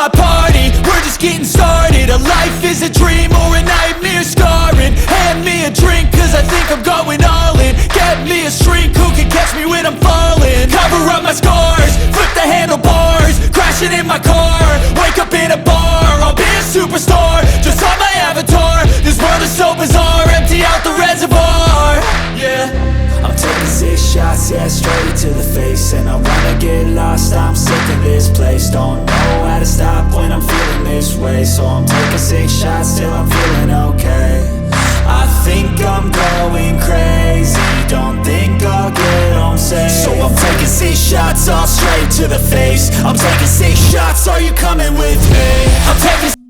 my party, we're just getting started. A life is a dream or a nightmare scarring. Hand me a drink cause I think I'm going all in. Get me a shrink who can catch me when I'm falling. Cover up my scars, flip the handlebars, crashing in my car, wake up in a bar. I'll be a superstar, just on my avatar. This world is so bizarre, empty out the reservoir. Yeah, I'm taking 6 shots, yeah, straight to the face. And I wanna get lost, I'm sick of this place. Don't know how to stop when I'm feeling this way. So I'm taking 6 shots till I'm feeling okay. I think I'm going crazy, don't think I'll get home safe. So I'm taking 6 shots all straight to the face. I'm taking 6 shots, are you coming with me? I'm taking